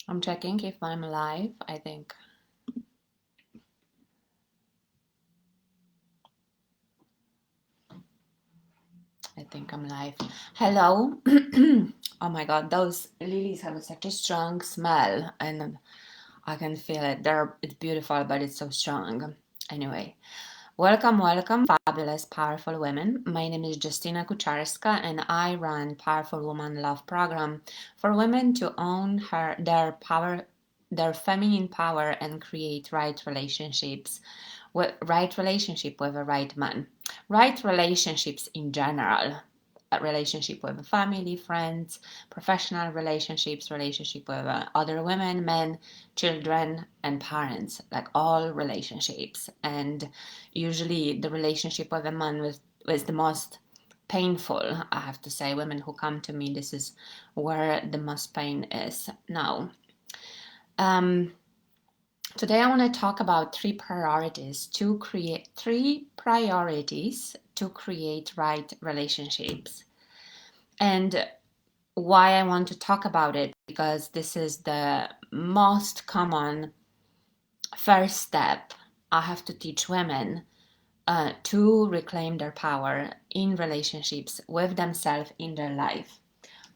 I'm checking if I'm live. I think I'm live. Hello. Oh my God, those lilies have such a strong smell, and I can feel it. It's beautiful, but it's so strong. Anyway, welcome, fabulous, powerful women. My name is Justina Kucharska, and I run Powerful Woman Love Program for women to own their power, their feminine power, and create right relationship with a right man, right relationships in general, a relationship with family, friends, professional relationships, relationship with other women, men, children, and parents, like all relationships. And usually the relationship with a man was the most painful. I have to say, women who come to me, this is where the most pain is now. um, Today, I want to talk about three priorities to create right relationships. And why I want to talk about it, because this is the most common first step I have to teach women to reclaim their power in relationships with themselves in their life.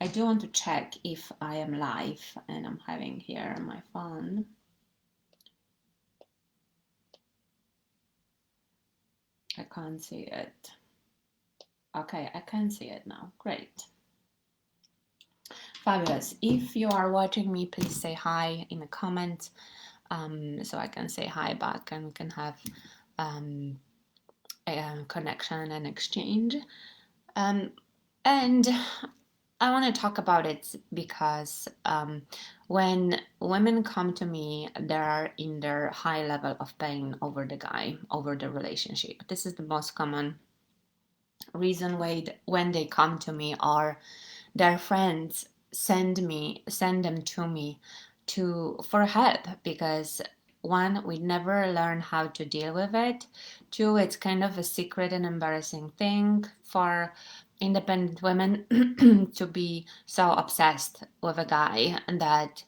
I do want to check if I am live, and I'm having here my phone. I can't see it. Okay, I can see it now. Great. Fabulous. If you are watching me, please say hi in the comments, so I can say hi back and we can have um, a connection and exchange. Um, and I want to talk about it because when women come to me, they are in their high level of pain over the guy, over the relationship. This is the most common reason why when they come to me, or their friends send them to me for help, because one, we never learn how to deal with it. Two, it's kind of a secret and embarrassing thing for independent women to be so obsessed with a guy, and that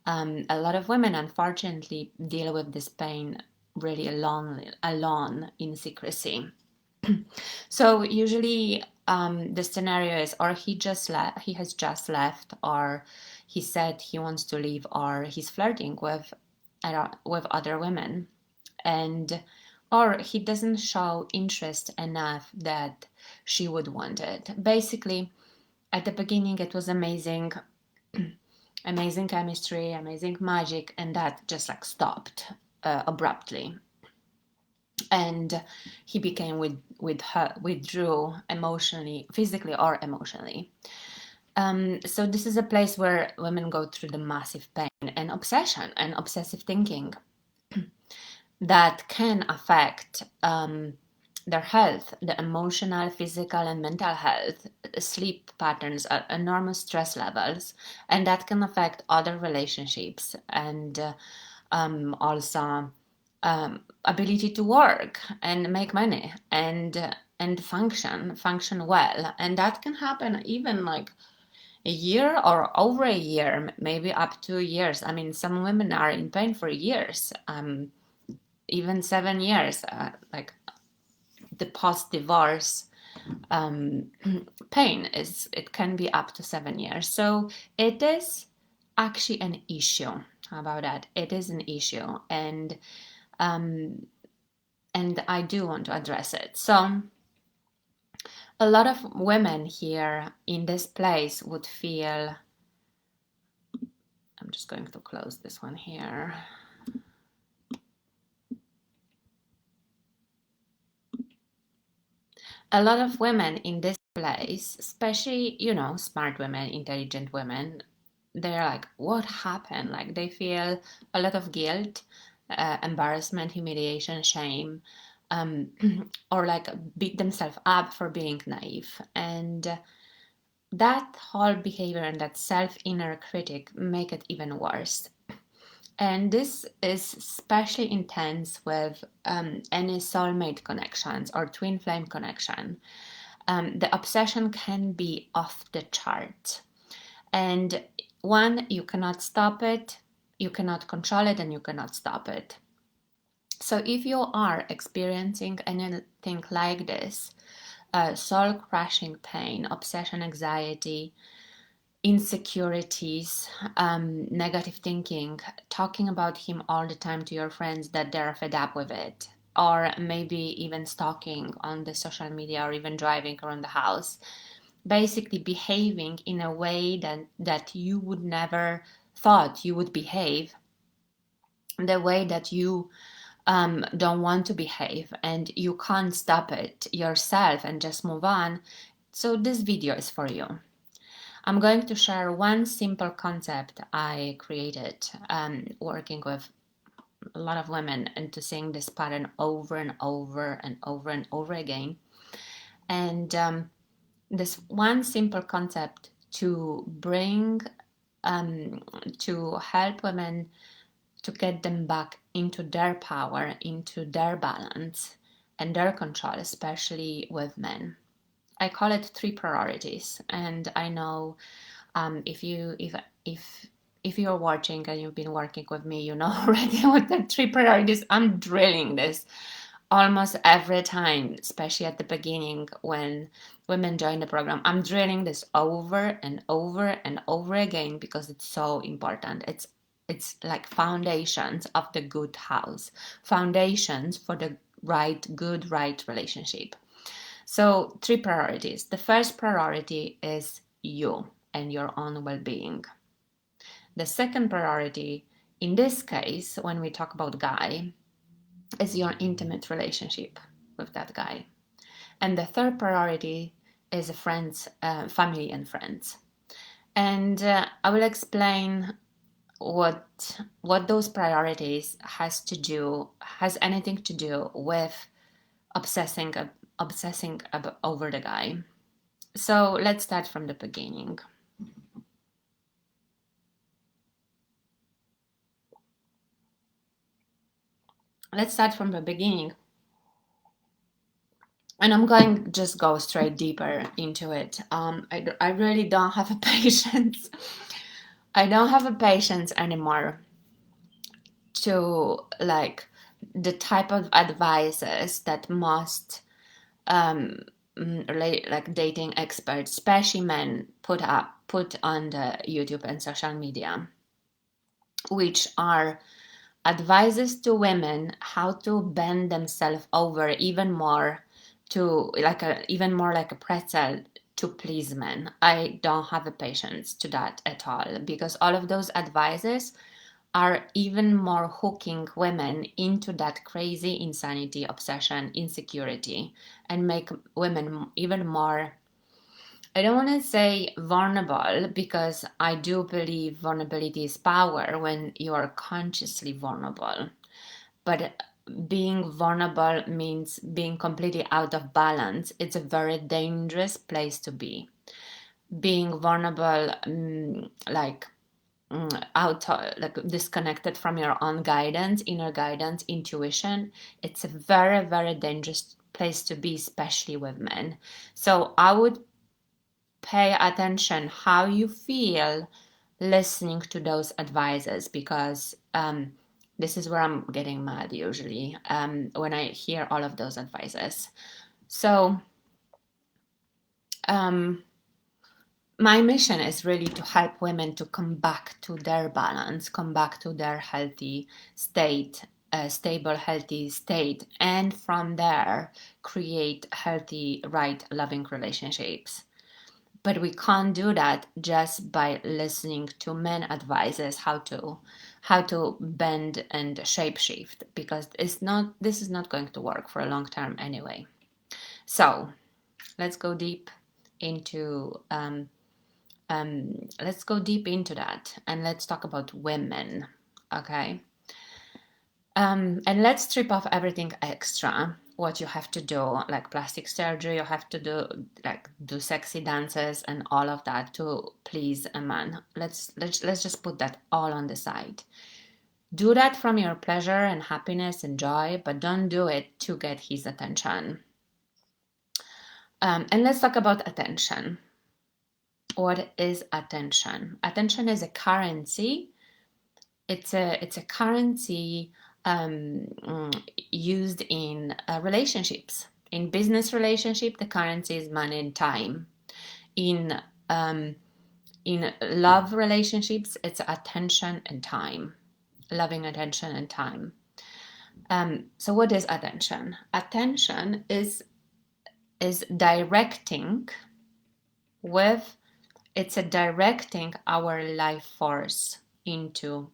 a lot of women unfortunately deal with this pain really alone in secrecy. So usually the scenario is, or he has just left, or he said he wants to leave, or he's flirting with other women, and or he doesn't show interest enough that she would want it. Basically, at the beginning it was amazing, amazing chemistry, amazing magic, and that just like stopped abruptly, and he became withdrew emotionally, physically or emotionally. So this is a place where women go through the massive pain and obsession and obsessive thinking that can affect their health, the emotional, physical, and mental health, sleep patterns, enormous stress levels, and that can affect other relationships, and also ability to work and make money and function well. And that can happen even like a year or over a year, maybe up to years. I mean, some women are in pain for years, even 7 years, like the post-divorce pain it can be up to 7 years. So it is actually an issue. How about that? It is an issue, um, and I do want to address it. So a lot of women here in this place would feel, I'm just going to close this one here. A lot of women in this place, especially, smart women, intelligent women, they're like, what happened? Like they feel a lot of guilt, embarrassment, humiliation, shame, um, or like beat themselves up for being naive. And that whole behavior and that self-inner critic make it even worse. And this is especially intense with any soulmate connections or twin flame connection. The obsession can be off the chart. And one, you cannot stop it. You cannot control it and you cannot stop it. So if you are experiencing anything like this, soul crushing pain, obsession, anxiety, insecurities, negative thinking, talking about him all the time to your friends that they're fed up with it, or maybe even stalking on the social media or even driving around the house, basically behaving in a way that you would never thought you would behave, the way that you don't want to behave and you can't stop it yourself and just move on. So this video is for you. I'm going to share one simple concept I created working with a lot of women into seeing this pattern over and over and over and over again. And this one simple concept to bring, to help women to get them back into their power, into their balance and their control, especially with men. I call it 3 priorities, and I know if you're watching and you've been working with me, you know already what the 3 priorities. I'm drilling this almost every time, especially at the beginning when women join the program. I'm drilling this over and over and over again because it's so important. It's like foundations of the good house, foundations for the right relationship. So 3 priorities. The first priority is you and your own well-being. The second priority, in this case, when we talk about guy, is your intimate relationship with that guy. And the third priority is friends, family and friends. And I will explain what those priorities has anything to do with obsessing over the guy. So let's start from the beginning. Let's start from the beginning. And I'm going to just go straight deeper into it. I really don't have a patience. I don't have a patience anymore to like the type of advices that most like dating experts, especially men, put on the YouTube and social media, which are advises to women how to bend themselves over even more to even more like a pretzel to please men. I don't have the patience to that at all, because all of those advices are even more hooking women into that crazy insanity, obsession, insecurity, and make women even more, I don't want to say vulnerable, because I do believe vulnerability is power when you are consciously vulnerable. But being vulnerable means being completely out of balance. It's a very dangerous place to be. Being vulnerable, disconnected from your own guidance, inner guidance, intuition, it's a very, very dangerous place to be, especially with men. So I would pay attention how you feel listening to those advices, because this is where I'm getting mad usually, when I hear all of those advices. So my mission is really to help women to come back to their balance, come back to their healthy state, stable, healthy state, and from there create healthy, right, loving relationships. But we can't do that just by listening to men advices how to bend and shapeshift, because this is not going to work for a long term anyway. So let's go deep into that, and let's talk about women, okay? And let's strip off everything extra, what you have to do, like plastic surgery, you have to do sexy dances and all of that to please a man. Let's just put that all on the side. Do that from your pleasure and happiness and joy, but don't do it to get his attention. And let's talk about attention. What is attention? Attention is a currency it's a currency used in relationships. In business relationship, the currency is money and time. In love relationships, it's attention and time, loving attention and time. So what is attention? Attention is directing directing our life force into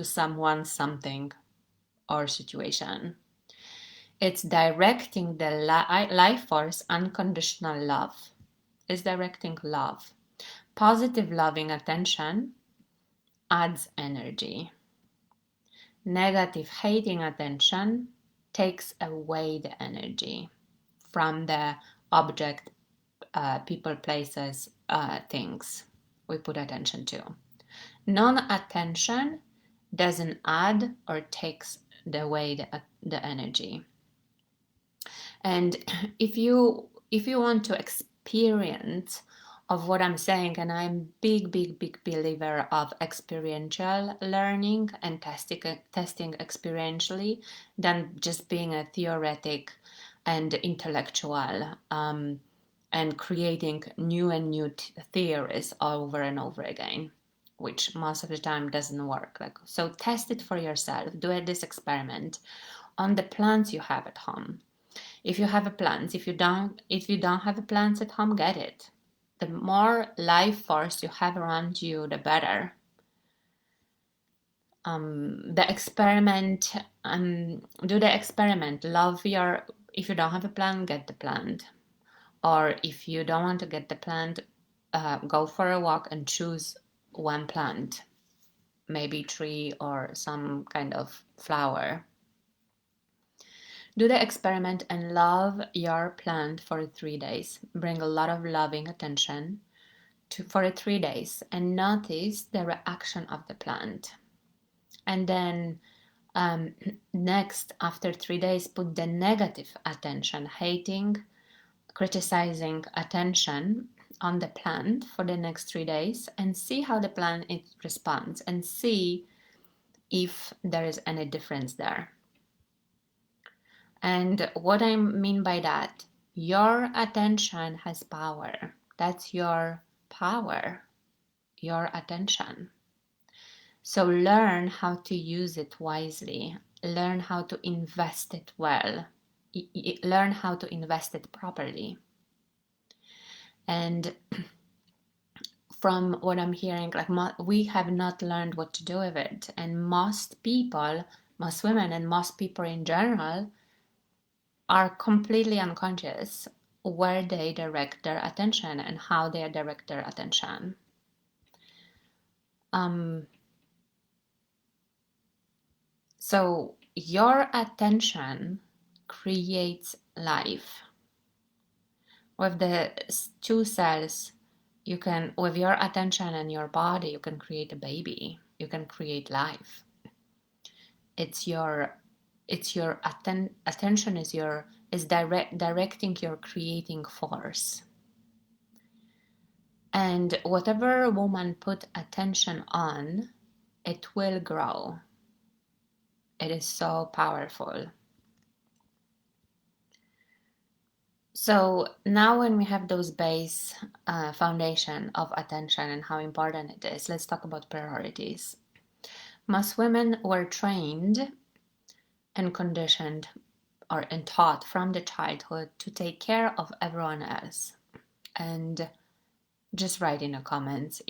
someone, something, or situation. It's directing the life force, unconditional love. It's directing love. Positive loving attention adds energy. Negative hating attention takes away the energy from the object, people, places, things we put attention to. Non-attention doesn't add or takes away the energy. And if you want to experience of what I'm saying, and I'm big believer of experiential learning and testing experientially than just being a theoretic and intellectual, and creating new theories over and over again, which most of the time doesn't work. So test it for yourself. Do this experiment on the plants you have at home. If you have a plant, if you don't have a plant at home, get it. The more life force you have around you, the better. The experiment, do the experiment. If you don't have a plant, get the plant. Or if you don't want to get the plant, go for a walk and choose one plant, maybe tree or some kind of flower. Do the experiment and love your plant for 3 days. Bring a lot of loving attention for 3 days and notice the reaction of the plant. And then next, after 3 days, put the negative attention, hating, criticizing attention on the plant for the next 3 days and see how the plant responds and see if there is any difference there. And what I mean by that, your attention has power. That's your power, your attention. So learn how to use it wisely. Learn how to invest it well. Learn how to invest it properly. And from what I'm hearing, we have not learned what to do with it. And most people, most women and most people in general, are completely unconscious where they direct their attention and how they direct their attention. So your attention creates life. With the 2 cells, you can, with your attention and your body, you can create a baby. You can create life. Attention is directing your creating force. And whatever a woman put attention on, it will grow. It is so powerful. So now when we have those base foundation of attention and how important it is, let's talk about priorities. Most women were trained and conditioned and taught from the childhood to take care of everyone else. And just write in the comments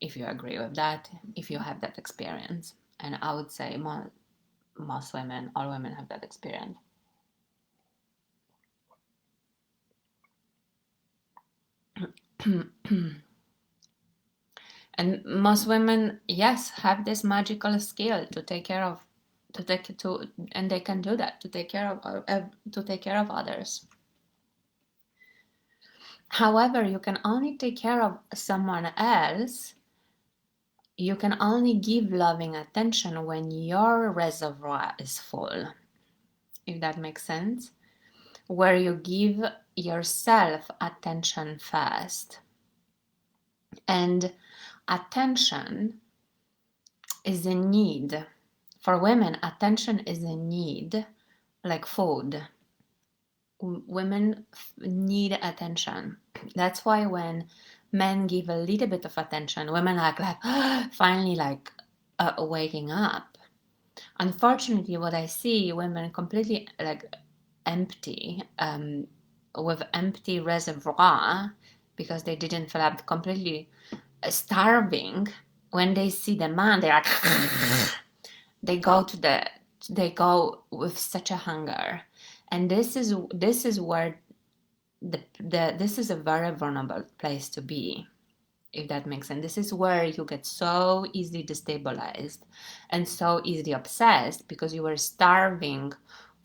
if you agree with that, if you have that experience. And I would say most women, all women have that experience. And most women, yes, have this magical skill to take care of, and they can do that, to take care of others. However, you can only take care of someone else. You can only give loving attention when your reservoir is full, if that makes sense, where you give yourself attention first. And attention is a need. For women, attention is a need, like food. Women need attention. That's why when men give a little bit of attention, women are like finally like waking up. Unfortunately, what I see, women completely like empty, with empty reservoir because they didn't fill up, completely starving. When they see the man, they're like they go with such a hunger, and this is where this is a very vulnerable place to be, if that makes sense. This is where you get so easily destabilized and so easily obsessed because you were starving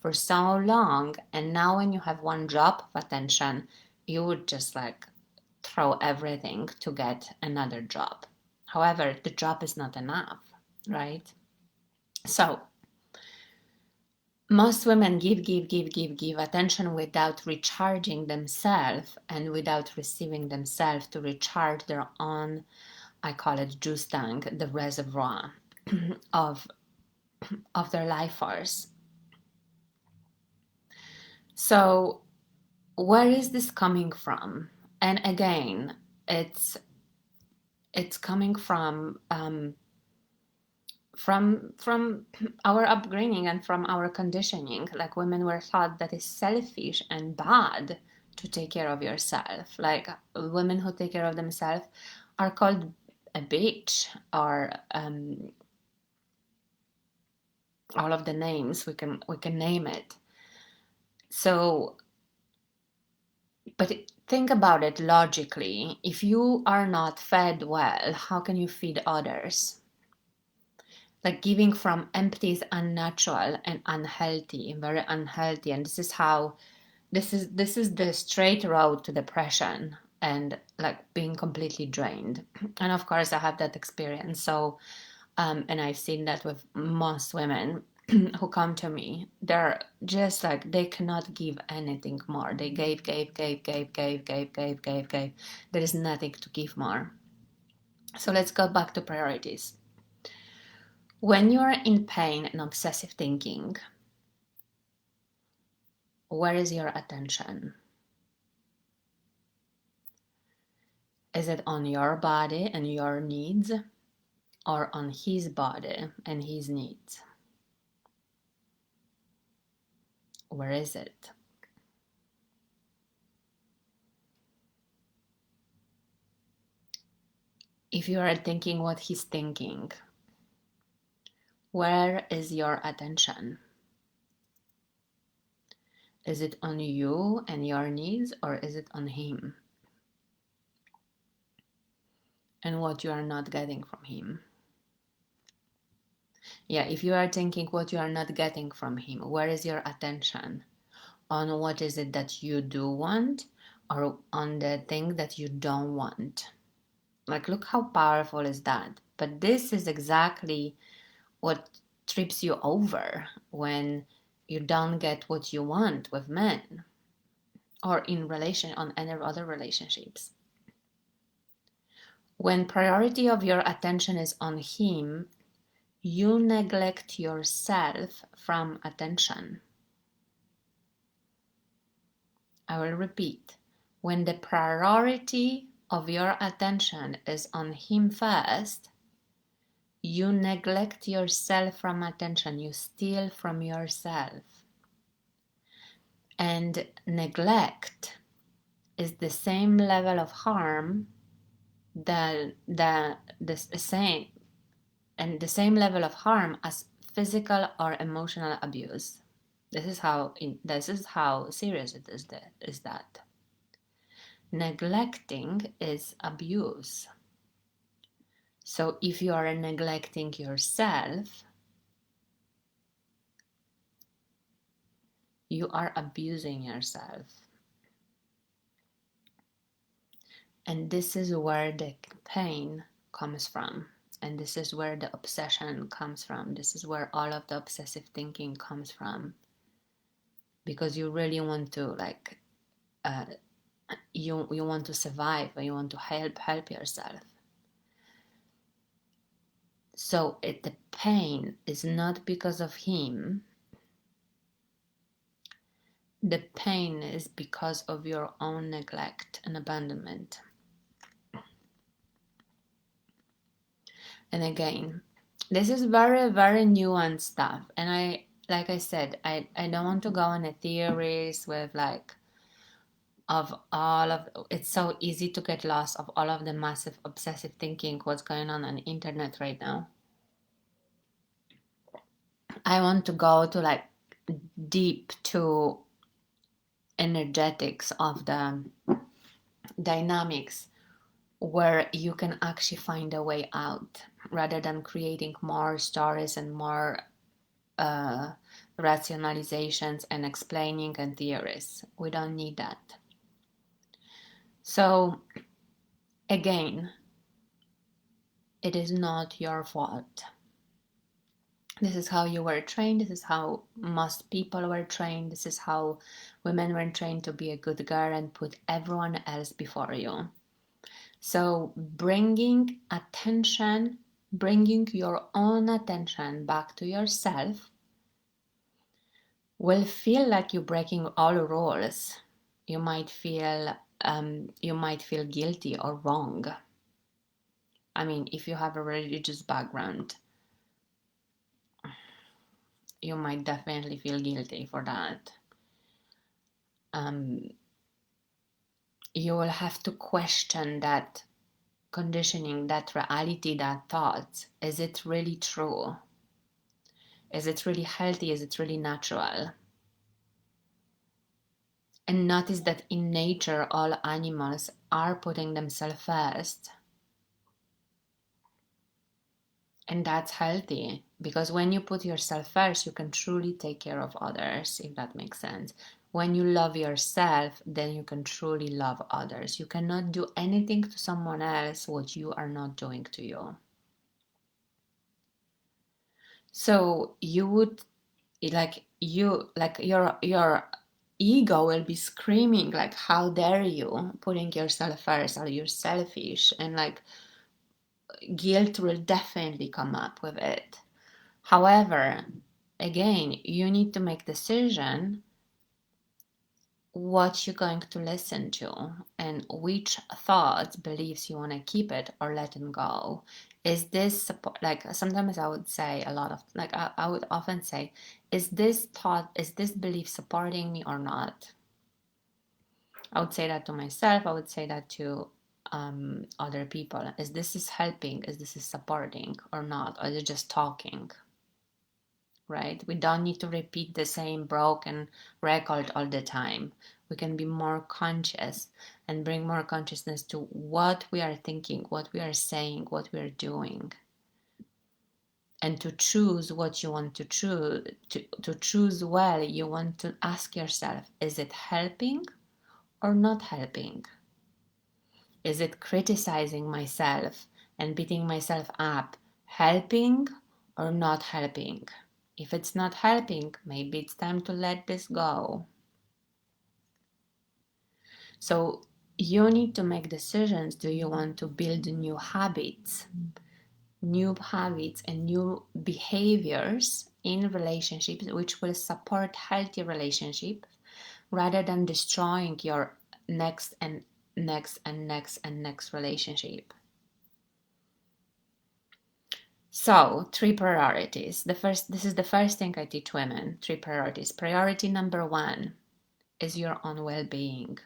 for so long, and now when you have one drop of attention, you would just like throw everything to get another job. However, the job is not enough, right? So most women give attention without recharging themselves and without receiving themselves to recharge their own, I call it juice tank, the reservoir of their life force. So where is this coming from? And again, it's coming from our upbringing and from our conditioning. Like, women were taught that it's selfish and bad to take care of yourself. Like, women who take care of themselves are called a bitch, or all of the names we can name it. So, but think about it logically. If you are not fed well, how can you feed others? Like, giving from empty is unnatural and unhealthy, very unhealthy. And this is how this is the straight road to depression and like being completely drained. And of course I have that experience. So and I've seen that with most women who come to me. They're just like, they cannot give anything more. They gave. There is nothing to give more. So let's go back to priorities. When you're in pain and obsessive thinking, where is your attention? Is it on your body and your needs, or on his body and his needs? Where is it? If you are thinking what he's thinking, where is your attention? Is it on you and your needs, or is it on him and what you are not getting from him? Yeah, if you are thinking what you are not getting from him, where is your attention? On what is it that you do want, or on the thing that you don't want? Like, look how powerful is that. But this is exactly what trips you over when you don't get what you want with men, or in relation on any other relationships. When priority of your attention is on him, you neglect yourself from attention. I will repeat. When the priority of your attention is on him first, you neglect yourself from attention. You steal from yourself. And neglect is the same level of harm the same and the same level of harm as physical or emotional abuse. This is how serious it is that neglecting is abuse. So if you are neglecting yourself, you are abusing yourself. And this is where the pain comes from. And this is where the obsession comes from. This is where all of the obsessive thinking comes from. Because you really want to you want to survive, or you want to help yourself. So the pain is not because of him. The pain is because of your own neglect and abandonment. And again, this is very, very nuanced stuff. And like I said, I don't want to go on a theories with like of all of it's so easy to get lost of all of the massive obsessive thinking what's going on the internet right now. I want to go to like deep to energetics of the dynamics where you can actually find a way out rather than creating more stories and more uh, rationalizations and explaining and theories. We don't need that. So again, it is not your fault. This is how you were trained. This is how most people were trained. This is how women were trained to be a good girl and put everyone else before you. So bringing attention, bringing your own attention back to yourself will feel like you're breaking all rules. You might feel guilty or wrong. I mean, if you have a religious background, you might definitely feel guilty for that. You will have to question that conditioning, that reality, that thought. Is it really true? Is it really healthy? Is it really natural? And notice that in nature, all animals are putting themselves first. And that's healthy because when you put yourself first, you can truly take care of others, if that makes sense. When you love yourself, then you can truly love others. You cannot do anything to someone else what you are not doing to you. So you would like your ego will be screaming like, how dare you putting yourself first? Are you selfish? And like guilt will definitely come up with it. However, again, you need to make decision what you're going to listen to and which thoughts, beliefs you want to keep it or let them go. Is this support? Like sometimes I would say a lot of like I would often say, is this thought, is this belief supporting me or not? I would say that to myself. I would say that to other people. Is this is helping? Is this is supporting or not? Or is it just talking? Right? We don't need to repeat the same broken record all the time. We can be more conscious and bring more consciousness to what we are thinking, what we are saying, what we are doing. And to choose what you want to choose, to choose well, you want to ask yourself, is it helping or not helping? Is it criticizing myself and beating myself up helping or not helping? If it's not helping, maybe it's time to let this go. So you need to make decisions. Do you want to build new habits and new behaviors in relationships which will support healthy relationships rather than destroying your next and next and next and next relationship? So, 3 priorities. This is the first thing I teach women. 3 priorities. Priority number 1 is your own well-being.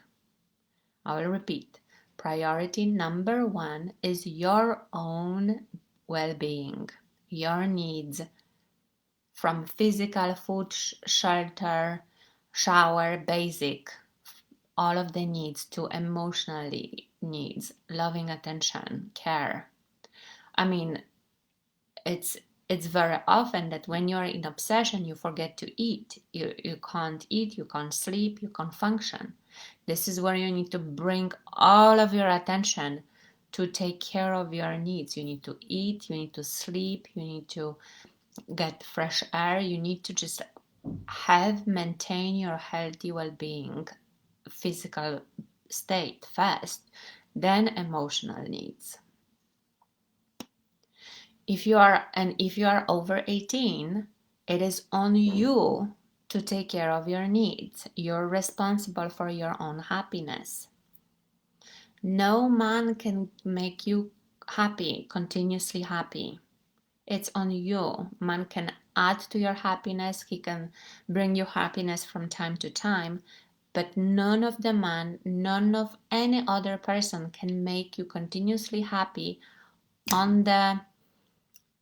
I will repeat. Priority number 1 is your own well-being, your needs from physical, food, shelter, shower, basic, all of the needs to emotionally needs, loving attention, care. I mean, it's very often that when you're in obsession, you forget to eat. You can't eat, you can't sleep, you can't function. This is where you need to bring all of your attention to take care of your needs. You need to eat, you need to sleep, you need to get fresh air, you need to just maintain your healthy well-being, physical state first, then emotional needs. If you are over 18, it is on you to take care of your needs. You're responsible for your own happiness. No man can make you happy, continuously happy. It's on you. Man can add to your happiness. He can bring you happiness from time to time, but none of any other person can make you continuously happy on the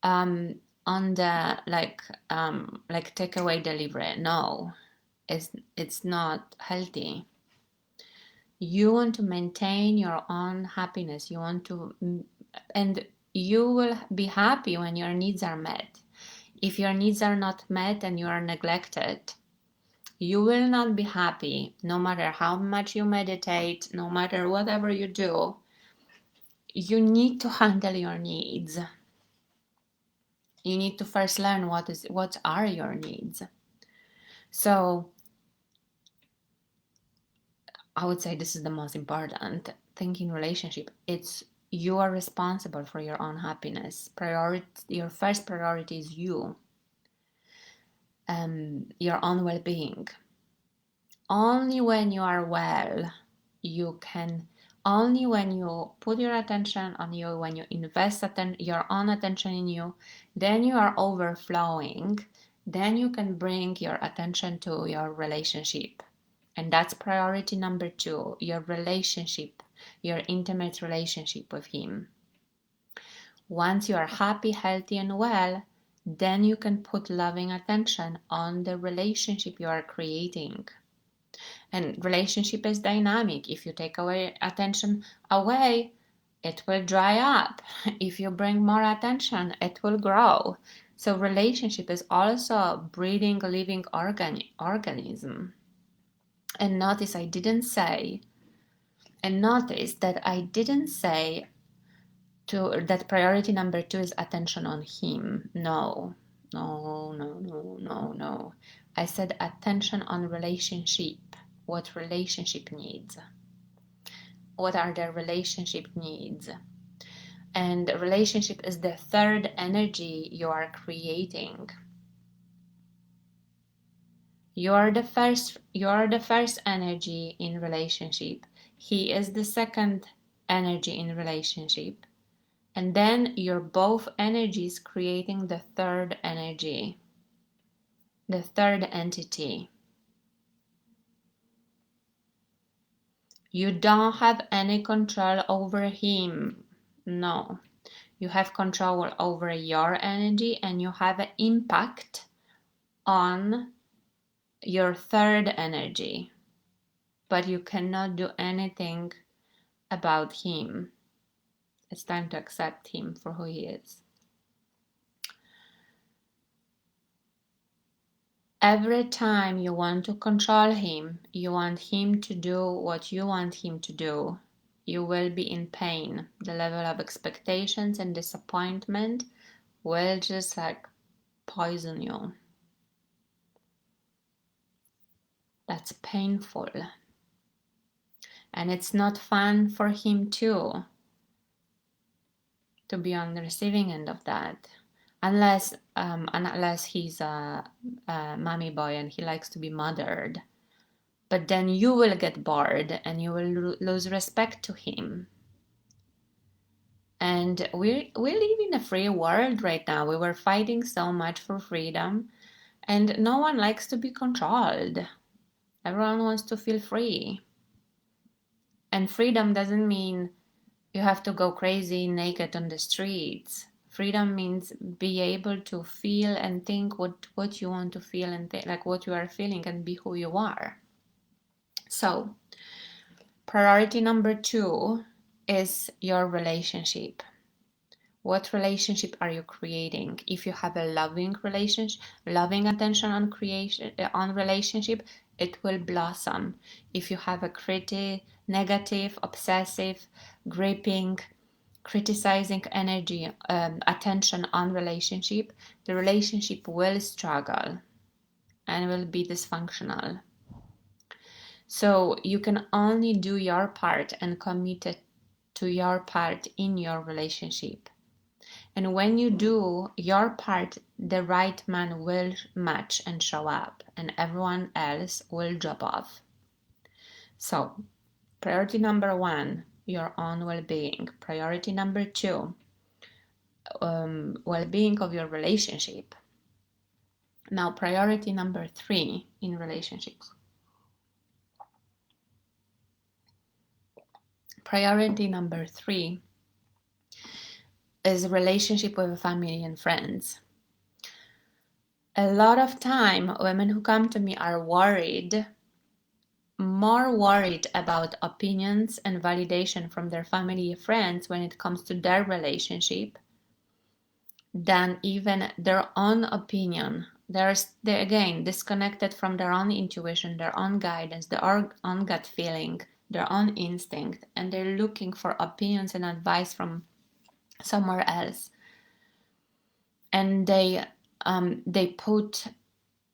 um like takeaway delivery. No, it's not healthy. You want to maintain your own happiness. You want to, and you will be happy when your needs are met. If your needs are not met and you are neglected, you will not be happy. No matter how much you meditate, no matter whatever you do, you need to handle your needs. You need to first learn what are your needs. So I would say this is the most important thing in relationship. It's you are responsible for your own happiness. Your first priority is you, your own well-being. Only when you are well, you can. Only when you put your attention on you, when you invest your own attention in you, then you are overflowing. Then you can bring your attention to your relationship. And that's priority number 2, your relationship, your intimate relationship with him. Once you are happy, healthy, and well, then you can put loving attention on the relationship you are creating. And relationship is dynamic. If you take away attention away, it will dry up. If you bring more attention, it will grow. So relationship is also a breathing, living organism. And notice that I didn't say that priority number 2 is attention on him. No. I said attention on relationship. What relationship needs? What are the relationship needs? And relationship is the third energy you are creating. You're the first energy in relationship. He is the second energy in relationship. And then you're both energies creating the third energy, the third entity. You don't have any control over him. No. You have control over your energy and you have an impact on your third energy. But you cannot do anything about him. It's time to accept him for who he is. Every time you want to control him, you want him to do what you want him to do, you will be in pain. The level of expectations and disappointment will just poison you. That's painful. And it's not fun for him too, to be on the receiving end of that. Unless he's a mommy boy and he likes to be mothered. But then you will get bored and you will lose respect to him. And we live in a free world right now. We were fighting so much for freedom, and no one likes to be controlled. Everyone wants to feel free. And freedom doesn't mean you have to go crazy naked on the streets. Freedom means be able to feel and think what you want to feel and like what you are feeling and be who you are. So, priority number 2 is your relationship. What relationship are you creating? If you have a loving relationship, loving attention on relationship, it will blossom. If you have a negative, obsessive, gripping, criticizing energy, attention on relationship, the relationship will struggle and will be dysfunctional. So you can only do your part and commit to your part in your relationship. And when you do your part, the right man will match and show up, and everyone else will drop off. So, priority number 1, your own well-being. Priority number 2, well-being of your relationship. Now, priority number 3 in relationships. Priority number 3 is relationship with family and friends. A lot of time, women who come to me are more worried about opinions and validation from their family and friends when it comes to their relationship than even their own opinion. They're again disconnected from their own intuition, their own guidance, their own gut feeling, their own instinct, and they're looking for opinions and advice from somewhere else. And they put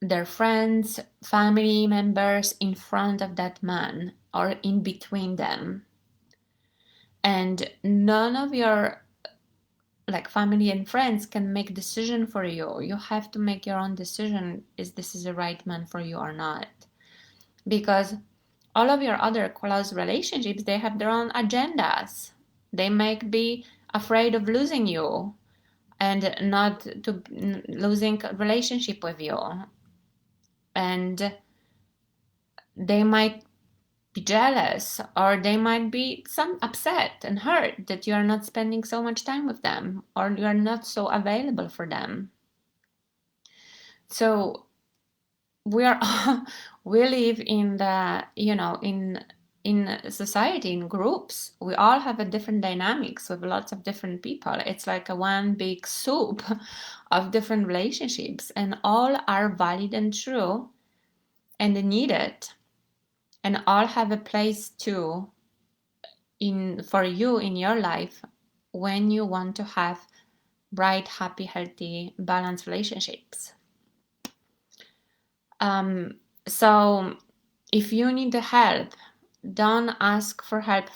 their friends, family members in front of that man or in between them. And none of your family and friends can make decision for you. You have to make your own decision, is this is the right man for you or not. Because all of your other close relationships, they have their own agendas. They might be afraid of losing you and not to losing relationship with you. And they might be jealous, or they might be some upset and hurt that you are not spending so much time with them, or you are not so available for them. So we live in the in society, in groups. We all have a different dynamics with lots of different people. It's like a one big soup of different relationships, and all are valid and true and needed, and all have a place too for you in your life when you want to have bright, happy, healthy, balanced relationships. So if you need the help, don't ask for help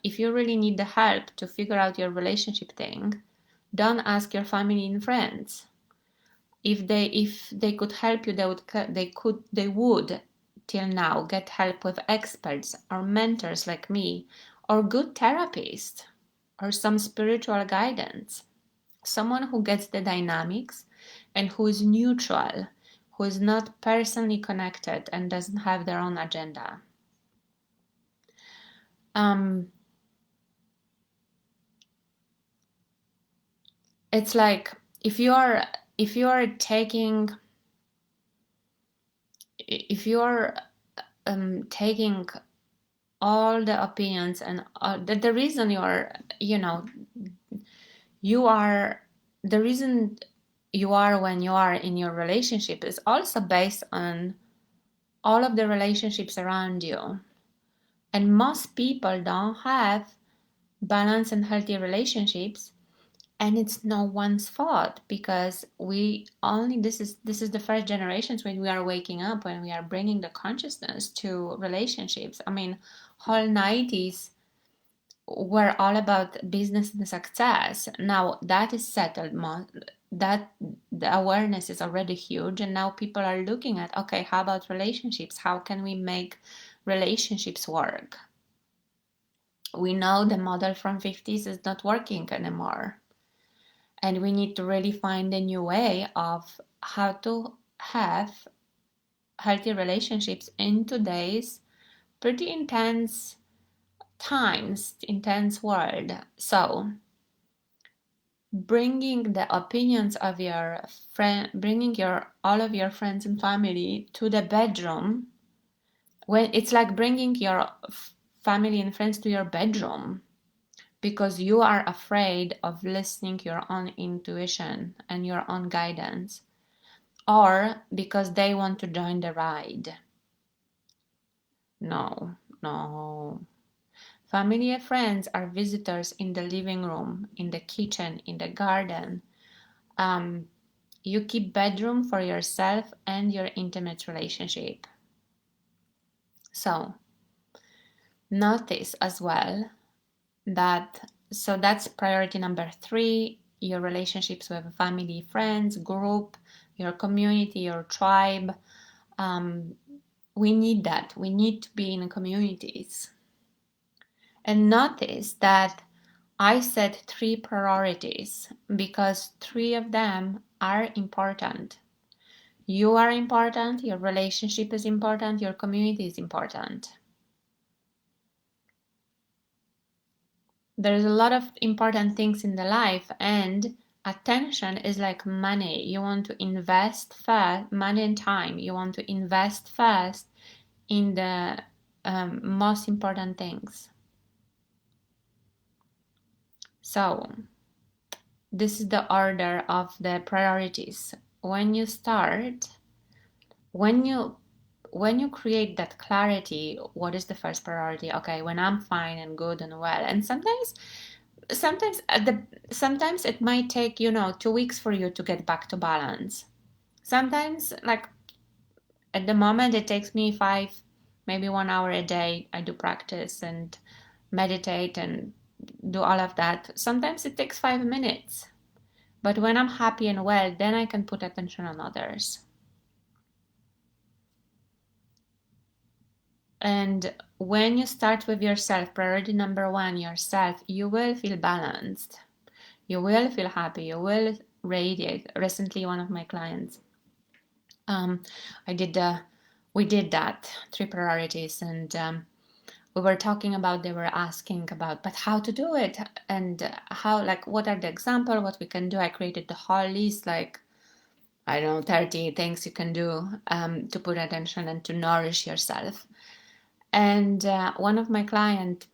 if you really need the help to figure out your relationship thing, don't ask your family and friends. If they could help you, they would till now get help with experts or mentors like me, or good therapists, or some spiritual guidance, someone who gets the dynamics and who is neutral, who is not personally connected and doesn't have their own agenda. It's like if you are taking all the opinions and the reason the reason you are when you are in your relationship is also based on all of the relationships around you. And most people don't have balanced and healthy relationships, and it's no one's fault, because this is the first generations when we are waking up, when we are bringing the consciousness to relationships. I mean, whole 90s were all about business and success. Now that is settled, that the awareness is already huge, and now people are looking at, okay, how about relationships? How can we make relationships work? We know the model from 50s is not working anymore, and we need to really find a new way of how to have healthy relationships in today's pretty intense times, intense world. So bringing the opinions of your friend, bringing all of your friends and family to the bedroom, when it's like bringing your family and friends to your bedroom, because you are afraid of listening to your own intuition and your own guidance, or because they want to join the ride. No. Family and friends are visitors in the living room, in the kitchen, in the garden. You keep bedroom for yourself and your intimate relationship. So notice as well that's priority number 3, your relationships with family, friends, group, your community, your tribe. We need that. We need to be in communities. And notice that I said 3 priorities because 3 of them are important. You are important, your relationship is important, your community is important. There's a lot of important things in the life, and attention is like money. You want to invest fast, money and time. You want to invest fast in the most important things. So this is the order of the priorities. When you start, when you create that clarity, what is the first priority? Okay, when I'm fine and good and well. And sometimes it might take 2 weeks for you to get back to balance. Sometimes, like at the moment, it takes me 5, maybe 1 hour a day. I do practice and meditate and do all of that. Sometimes it takes 5 minutes. But when I'm happy and well, then I can put attention on others. And when you start with yourself, priority number 1, yourself, you will feel balanced. You will feel happy. You will radiate. Recently, one of my clients, we did that 3 priorities, and we were talking about, they were asking about, but how to do it, and how, like, what are the example, what we can do. I created the whole list, like, I don't know, 30 things you can do to put attention and to nourish yourself. And one of my clients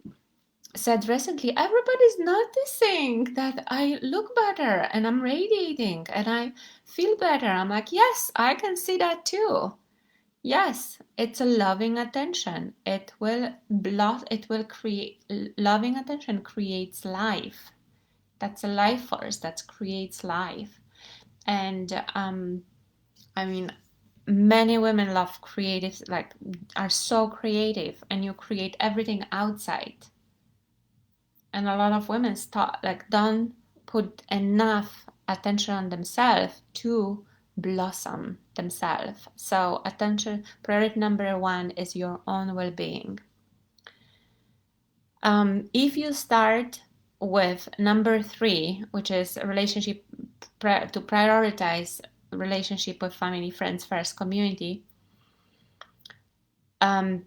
said recently, everybody's noticing that I look better and I'm radiating and I feel better. I'm like, yes, I can see that too. Yes, it's a loving attention. It will create, loving attention creates life. That's a life force that creates life. And I mean, many women love creative, like, are so creative, and you create everything outside. And a lot of women don't put enough attention on themselves to blossom themselves. So attention, priority number 1 is your own well-being. If you start with number 3, which is a relationship, to prioritize relationship with family, friends first, community, and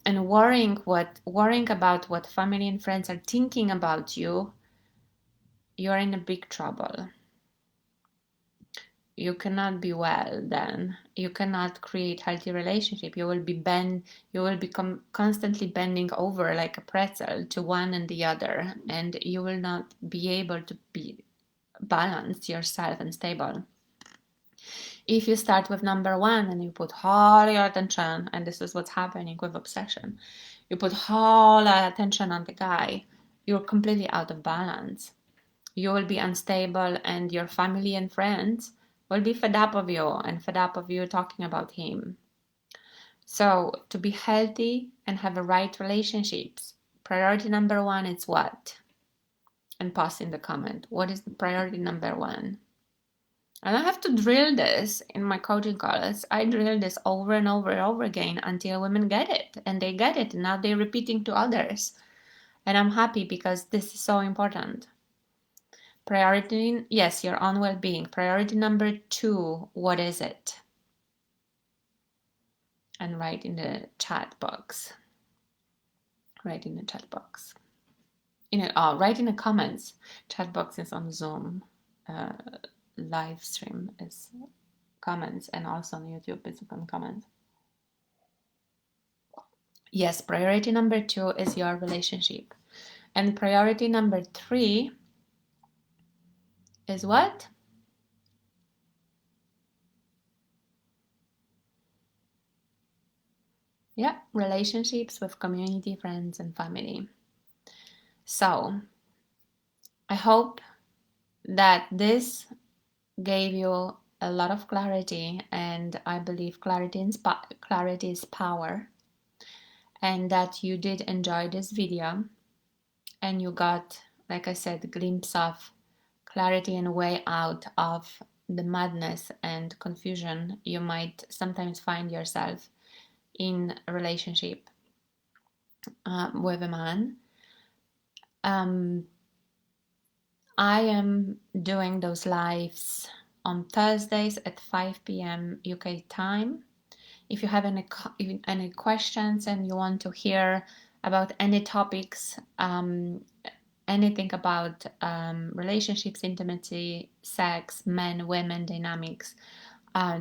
worrying about what family and friends are thinking about you, you're in a big trouble. You cannot be well then. You cannot create healthy relationship. You will be constantly bending over like a pretzel to one and the other, and you will not be able to be balanced yourself and stable. If you start with number 1 and you put all your attention, and this is what's happening with obsession, you put all that attention on the guy, you're completely out of balance. You will be unstable, and your family and friends will be fed up of you and fed up of you talking about him. So to be healthy and have a right relationships, priority number 1 is what? And post in the comment, what is the priority number 1? And I have to drill this in my coaching calls. I drill this over and over and over again until women get it, and they get it, and now they're repeating to others. And I'm happy because this is so important. Priority, yes, your own well-being. Priority number 2, what is it? And write in the chat box. Write in the chat box. Write in the comments. Chat box is on Zoom. Live stream is comments, and also on YouTube it's on comments. Yes, priority number 2 is your relationship. And priority number 3 is what? Yeah, relationships with community, friends, and family. So I hope that this gave you a lot of clarity, and I believe clarity is power, and that you did enjoy this video and you got like I said, glimpse of clarity and way out of the madness and confusion you might sometimes find yourself in a relationship with a man. I am doing those lives on Thursdays at 5 p.m. UK time. If you have any questions and you want to hear about any topics, anything about relationships, intimacy, sex, men, women dynamics,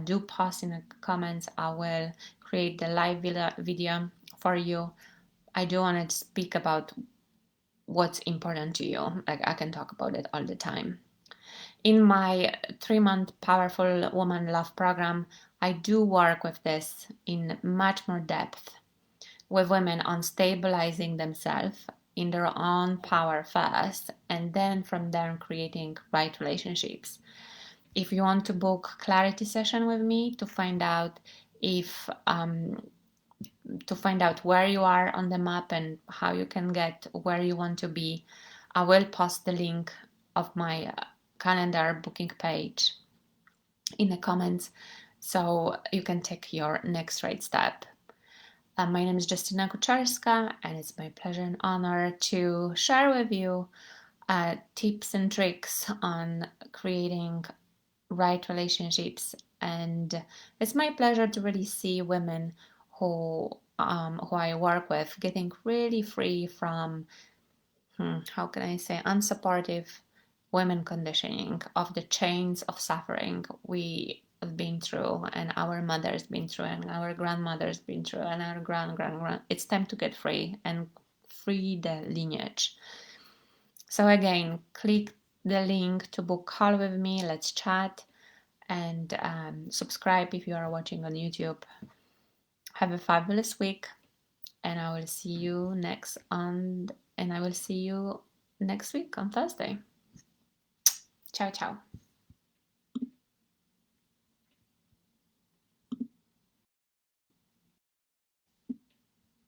do post in the comments. I will create the live video for you. I do want to speak about what's important to you. Like, I can talk about it all the time. In my 3-month Powerful Woman Love program, I do work with this in much more depth with women on stabilizing themselves in their own power first, and then from there creating right relationships. If you want to book clarity session with me to find out if where you are on the map and how you can get where you want to be, I will post the link of my calendar booking page in the comments so you can take your next right step. My name is Justyna Kucharska, and it's my pleasure and honor to share with you tips and tricks on creating right relationships. And it's my pleasure to really see women who I work with getting really free from, how can I say, unsupportive women conditioning, of the chains of suffering we have been through, and our mothers been through, and our grandmothers been through, and our grand. It's time to get free and free the lineage. So again, click the link to book call with me. Let's chat, and subscribe if you are watching on YouTube. Have a fabulous week, and I will see you next week on Thursday. Ciao, ciao.